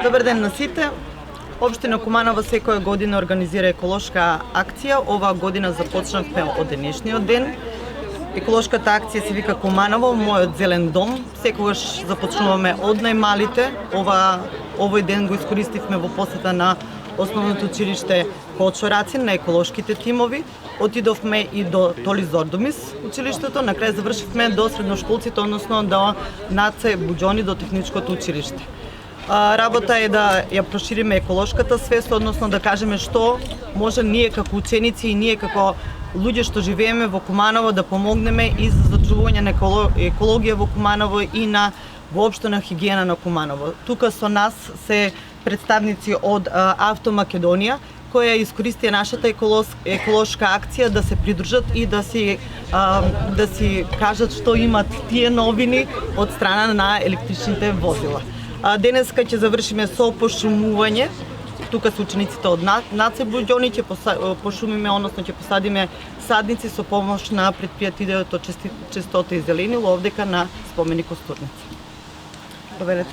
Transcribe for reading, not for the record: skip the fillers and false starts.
Добар ден на сите. Општина Куманово секоја година организира еколошка акција. Оваа година започнавме од денешниот ден. Еколошката акција се вика Куманово, мојот зелен дом. Секогаш започнуваме од најмалите. Овој ден го искористивме во посета на Основното училиште Кочо Рацин, на еколошките тимови. Отидовме и до Толи Зордомис училиштето, на крај завршивме до средношколците, односно до НАЦЕ Буџони, до техничкото училиште. Работа е да ја прошириме еколошката свест, односно да кажеме што може ние како ученици и ние како луѓе што живееме во Куманово да помогнеме и за зачувување на екологија во Куманово и на воопшто на хигиена на Куманово. Тука со нас се представници од Автомакедонија, која искористија нашата еколошка акција да се придружат и да си кажат што имат тие новини од страна на електричните возила. Денеска ќе завршиме со пошумување. Тука се учениците од НАЦЕ Буџони, ќе пошумиме, односно ќе посадиме садници со помош на претпријатието Чистота и зеленило овдека на споменик Костурница. Проверете.